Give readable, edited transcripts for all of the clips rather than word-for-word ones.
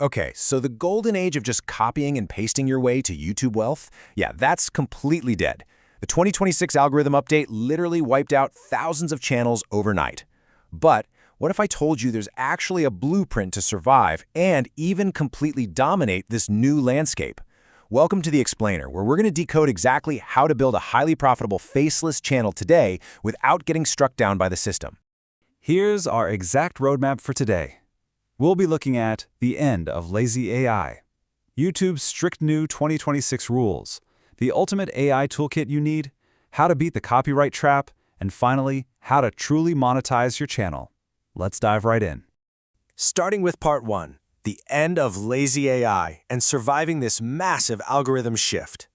Okay, so the golden age of just copying and pasting your way to YouTube wealth, yeah, that's completely dead. The 2026 algorithm update literally wiped out thousands of channels overnight. But what if I told you there's actually a blueprint to survive and even completely dominate this new landscape? Welcome to The Explainer, where we're going to decode exactly how to build a highly profitable faceless channel today without getting struck down by the system. Here's our exact roadmap for today. We'll be looking at the end of lazy AI, YouTube's strict new 2026 rules, the ultimate AI toolkit you need, how to beat the copyright trap, and finally, how to truly monetize your channel. Let's dive right in. Starting with part 1, the end of lazy AI and surviving this massive algorithm shift.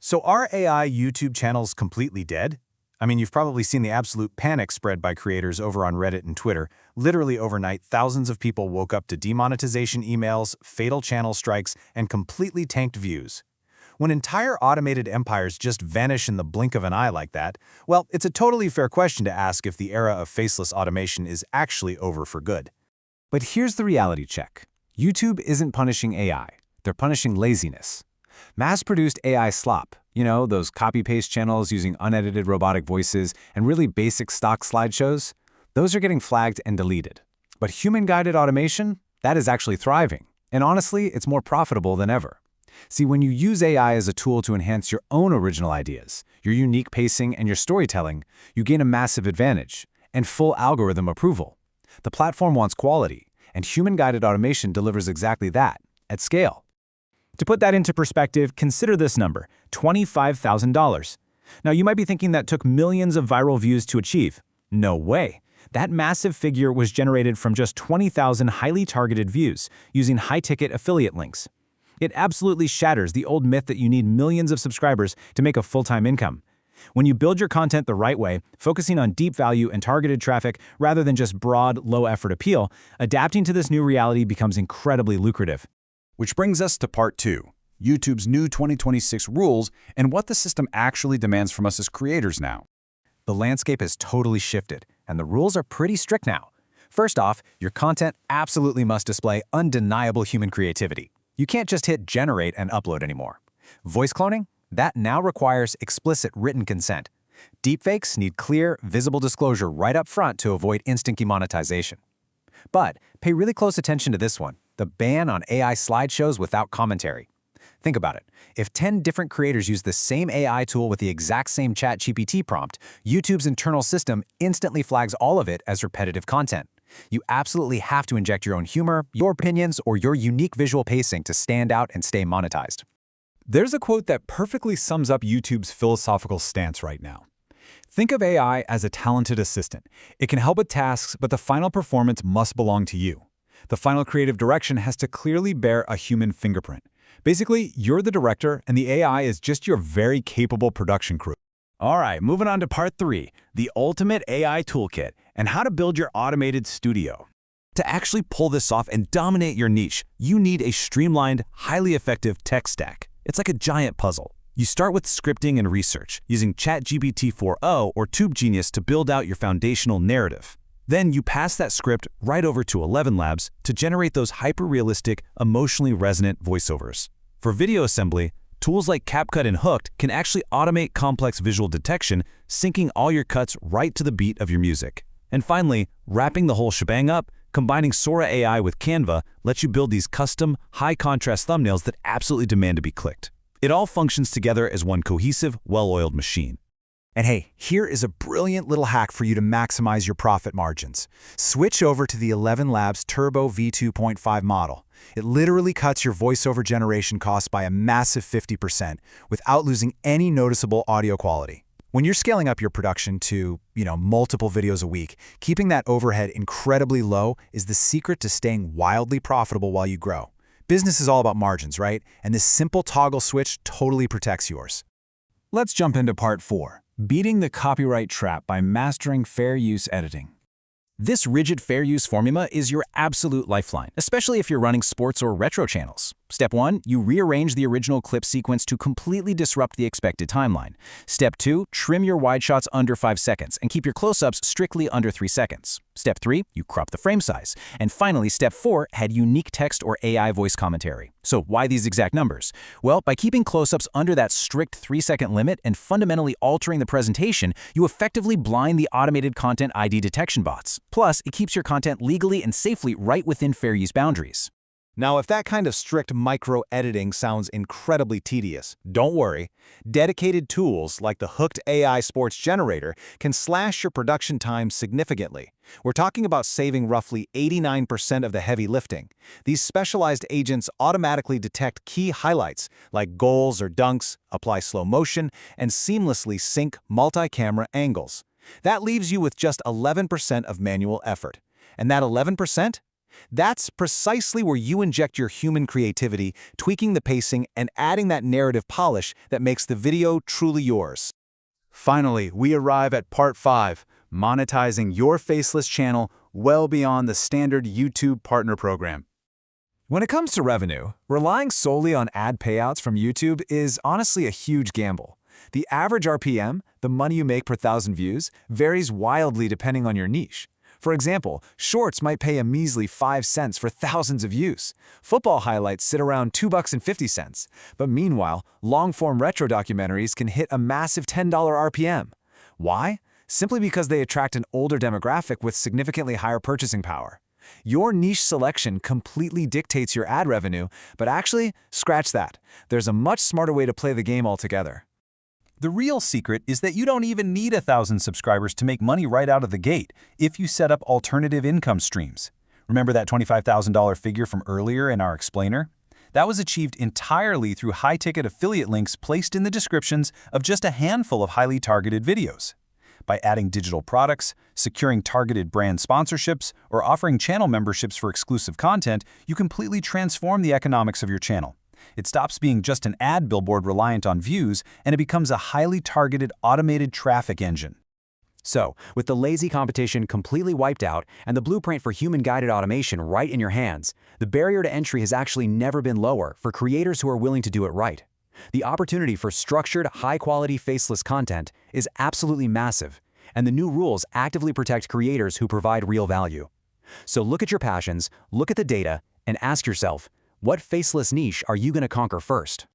So are AI YouTube channels completely dead? I mean, you've probably seen the absolute panic spread by creators over on Reddit and Twitter. Literally overnight, thousands of people woke up to demonetization emails, fatal channel strikes, and completely tanked views. When entire automated empires just vanish in the blink of an eye like that, well, it's a totally fair question to ask if the era of faceless automation is actually over for good. But here's the reality check. YouTube isn't punishing AI. They're punishing laziness. Mass-produced AI slop, those copy-paste channels using unedited robotic voices and really basic stock slideshows, those are getting flagged and deleted. But human-guided automation, that is actually thriving. And honestly, it's more profitable than ever. See, when you use AI as a tool to enhance your own original ideas, your unique pacing, and your storytelling, you gain a massive advantage and full algorithm approval. The platform wants quality, and human-guided automation delivers exactly that, at scale. To put that into perspective, consider this number, $25,000. Now, you might be thinking that took millions of viral views to achieve. No way. That massive figure was generated from just 20,000 highly targeted views using high-ticket affiliate links. It absolutely shatters the old myth that you need millions of subscribers to make a full-time income. When you build your content the right way, focusing on deep value and targeted traffic rather than just broad, low-effort appeal, adapting to this new reality becomes incredibly lucrative. Which brings us to part 2, YouTube's new 2026 rules and what the system actually demands from us as creators now. The landscape has totally shifted, and the rules are pretty strict now. First off, your content absolutely must display undeniable human creativity. You can't just hit generate and upload anymore. Voice cloning? That now requires explicit written consent. Deepfakes need clear, visible disclosure right up front to avoid instant demonetization. But pay really close attention to this one. The ban on AI slideshows without commentary. Think about it. If 10 different creators use the same AI tool with the exact same ChatGPT prompt, YouTube's internal system instantly flags all of it as repetitive content. You absolutely have to inject your own humor, your opinions, or your unique visual pacing to stand out and stay monetized. There's a quote that perfectly sums up YouTube's philosophical stance right now. Think of AI as a talented assistant. It can help with tasks, but the final performance must belong to you. The final creative direction has to clearly bear a human fingerprint. Basically, you're the director, and the AI is just your very capable production crew. All right, moving on to part 3, the ultimate AI toolkit and how to build your automated studio. To actually pull this off and dominate your niche, you need a streamlined, highly effective tech stack. It's like a giant puzzle. You start with scripting and research, using ChatGPT 4o or TubeGenius to build out your foundational narrative. Then you pass that script right over to 11 Labs to generate those hyper-realistic, emotionally resonant voiceovers. For video assembly, tools like CapCut and Hooked can actually automate complex visual detection, syncing all your cuts right to the beat of your music. And finally, wrapping the whole shebang up, combining Sora AI with Canva lets you build these custom, high-contrast thumbnails that absolutely demand to be clicked. It all functions together as one cohesive, well-oiled machine. And hey, here is a brilliant little hack for you to maximize your profit margins. Switch over to the 11 Labs Turbo V2.5 model. It literally cuts your voiceover generation costs by a massive 50% without losing any noticeable audio quality. When you're scaling up your production to, multiple videos a week, keeping that overhead incredibly low is the secret to staying wildly profitable while you grow. Business is all about margins, right? And this simple toggle switch totally protects yours. Let's jump into part 4. Beating the copyright trap by mastering fair use editing. This rigid fair use formula is your absolute lifeline, especially if you're running sports or retro channels. Step 1, you rearrange the original clip sequence to completely disrupt the expected timeline. Step 2, trim your wide shots under 5 seconds and keep your close-ups strictly under 3 seconds. Step 3, you crop the frame size. And finally, Step 4, add unique text or AI voice commentary. So why these exact numbers? Well, by keeping close-ups under that strict 3-second limit and fundamentally altering the presentation, you effectively blind the automated content ID detection bots. Plus, it keeps your content legally and safely right within fair use boundaries. Now, if that kind of strict micro-editing sounds incredibly tedious, don't worry. Dedicated tools like the Hooked AI Sports Generator can slash your production time significantly. We're talking about saving roughly 89% of the heavy lifting. These specialized agents automatically detect key highlights like goals or dunks, apply slow motion, and seamlessly sync multi-camera angles. That leaves you with just 11% of manual effort. And that 11%? That's precisely where you inject your human creativity, tweaking the pacing and adding that narrative polish that makes the video truly yours. Finally, we arrive at part 5, monetizing your faceless channel well beyond the standard YouTube partner program. When it comes to revenue, relying solely on ad payouts from YouTube is honestly a huge gamble. The average RPM, the money you make per 1,000 views, varies wildly depending on your niche. For example, shorts might pay a measly 5 cents for thousands of views. Football highlights sit around $2.50. But meanwhile, long-form retro documentaries can hit a massive $10 RPM. Why? Simply because they attract an older demographic with significantly higher purchasing power. Your niche selection completely dictates your ad revenue, but actually, scratch that. There's a much smarter way to play the game altogether. The real secret is that you don't even need 1,000 subscribers to make money right out of the gate if you set up alternative income streams. Remember that $25,000 figure from earlier in our explainer? That was achieved entirely through high-ticket affiliate links placed in the descriptions of just a handful of highly targeted videos. By adding digital products, securing targeted brand sponsorships, or offering channel memberships for exclusive content, you completely transform the economics of your channel. It stops being just an ad billboard reliant on views, and it becomes a highly targeted automated traffic engine. So, with the lazy competition completely wiped out and the blueprint for human-guided automation right in your hands, the barrier to entry has actually never been lower for creators who are willing to do it right. The opportunity for structured, high-quality, faceless content is absolutely massive, and the new rules actively protect creators who provide real value. So look at your passions, look at the data, and ask yourself, what faceless niche are you going to conquer first?